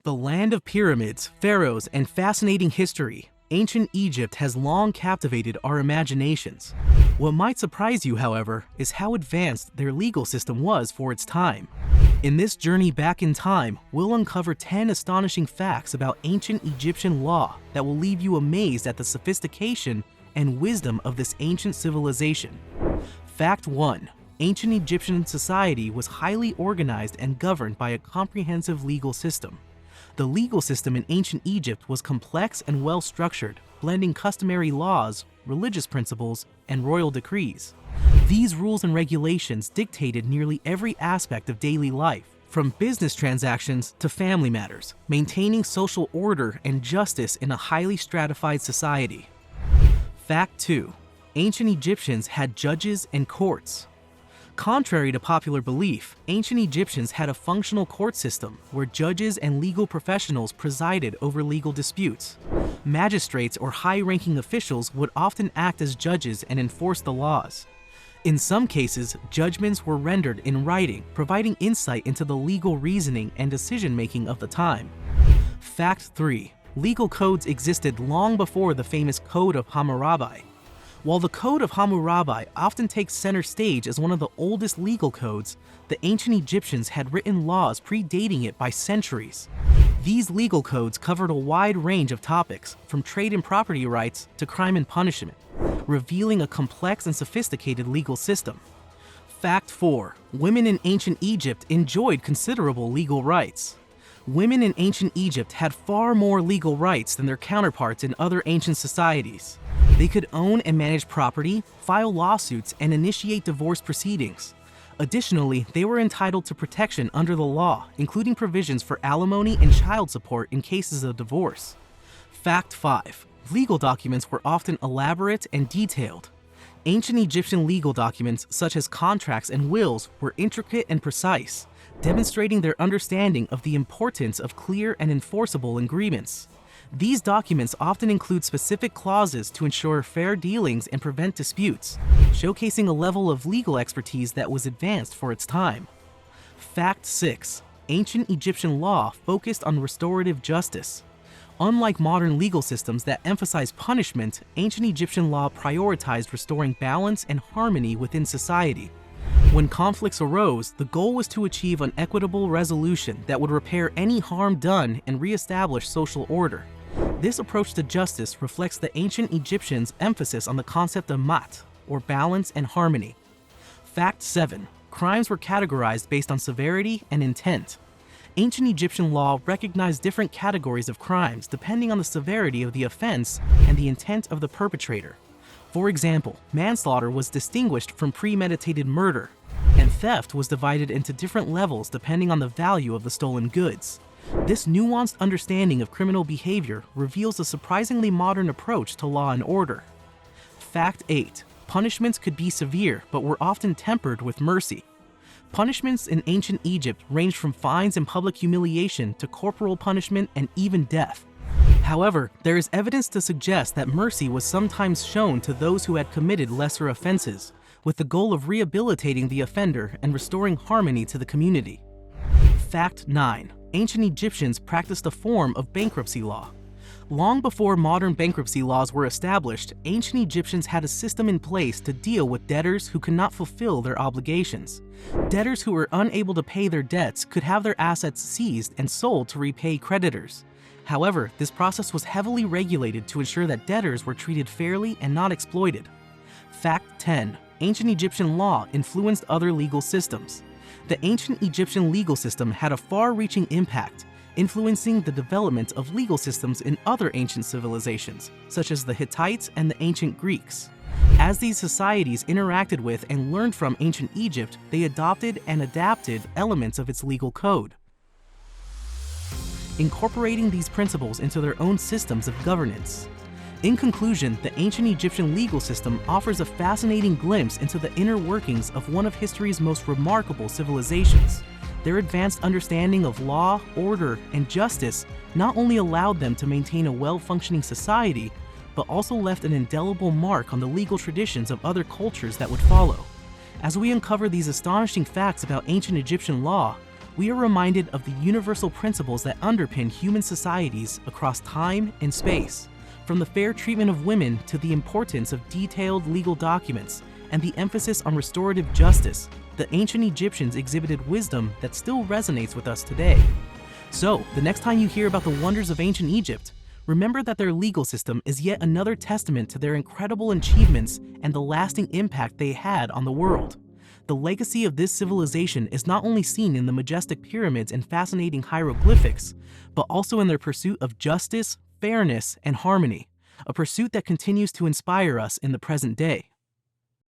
The land of pyramids, pharaohs, and fascinating history, ancient Egypt has long captivated our imaginations. What might surprise you, however, is how advanced their legal system was for its time. In this journey back in time, we'll uncover 10 astonishing facts about ancient Egyptian law that will leave you amazed at the sophistication and wisdom of this ancient civilization. Fact 1. Ancient Egyptian society was highly organized and governed by a comprehensive legal system. The legal system in ancient Egypt was complex and well-structured, blending customary laws, religious principles, and royal decrees. These rules and regulations dictated nearly every aspect of daily life, from business transactions to family matters, maintaining social order and justice in a highly stratified society. Fact 2. Ancient Egyptians had judges and courts. Contrary to popular belief, ancient Egyptians had a functional court system where judges and legal professionals presided over legal disputes. Magistrates or high-ranking officials would often act as judges and enforce the laws. In some cases, judgments were rendered in writing, providing insight into the legal reasoning and decision-making of the time. Fact 3. Legal codes existed long before the famous Code of Hammurabi. While the Code of Hammurabi often takes center stage as one of the oldest legal codes, the ancient Egyptians had written laws predating it by centuries. These legal codes covered a wide range of topics, from trade and property rights to crime and punishment, revealing a complex and sophisticated legal system. Fact 4. Women in ancient Egypt enjoyed considerable legal rights. Women in ancient Egypt had far more legal rights than their counterparts in other ancient societies. They could own and manage property, file lawsuits, and initiate divorce proceedings. Additionally, they were entitled to protection under the law, including provisions for alimony and child support in cases of divorce. Fact 5. Legal documents were often elaborate and detailed. Ancient Egyptian legal documents, such as contracts and wills, were intricate and precise, demonstrating their understanding of the importance of clear and enforceable agreements. These documents often include specific clauses to ensure fair dealings and prevent disputes, showcasing a level of legal expertise that was advanced for its time. Fact 6. Ancient Egyptian law focused on restorative justice. Unlike modern legal systems that emphasize punishment, ancient Egyptian law prioritized restoring balance and harmony within society. When conflicts arose, the goal was to achieve an equitable resolution that would repair any harm done and reestablish social order. This approach to justice reflects the ancient Egyptians' emphasis on the concept of mat, or balance and harmony. Fact 7. Crimes were categorized based on severity and intent. Ancient Egyptian law recognized different categories of crimes depending on the severity of the offense and the intent of the perpetrator. For example, manslaughter was distinguished from premeditated murder, and theft was divided into different levels depending on the value of the stolen goods. This nuanced understanding of criminal behavior reveals a surprisingly modern approach to law and order. Fact 8. Punishments could be severe, but were often tempered with mercy. Punishments in ancient Egypt ranged from fines and public humiliation to corporal punishment and even death. However, there is evidence to suggest that mercy was sometimes shown to those who had committed lesser offenses, with the goal of rehabilitating the offender and restoring harmony to the community. Fact 9. Ancient Egyptians practiced a form of bankruptcy law. Long before modern bankruptcy laws were established, ancient Egyptians had a system in place to deal with debtors who could not fulfill their obligations. Debtors who were unable to pay their debts could have their assets seized and sold to repay creditors. However, this process was heavily regulated to ensure that debtors were treated fairly and not exploited. Fact 10. Ancient Egyptian law influenced other legal systems. The ancient Egyptian legal system had a far-reaching impact, influencing the development of legal systems in other ancient civilizations, such as the Hittites and the ancient Greeks. As these societies interacted with and learned from ancient Egypt, they adopted and adapted elements of its legal code, incorporating these principles into their own systems of governance. In conclusion, the ancient Egyptian legal system offers a fascinating glimpse into the inner workings of one of history's most remarkable civilizations. Their advanced understanding of law, order, and justice not only allowed them to maintain a well-functioning society, but also left an indelible mark on the legal traditions of other cultures that would follow. As we uncover these astonishing facts about ancient Egyptian law, we are reminded of the universal principles that underpin human societies across time and space, from the fair treatment of women to the importance of detailed legal documents and the emphasis on restorative justice. The ancient Egyptians exhibited wisdom that still resonates with us today. So, the next time you hear about the wonders of ancient Egypt, remember that their legal system is yet another testament to their incredible achievements and the lasting impact they had on the world. The legacy of this civilization is not only seen in the majestic pyramids and fascinating hieroglyphics, but also in their pursuit of justice, fairness, and harmony, a pursuit that continues to inspire us in the present day.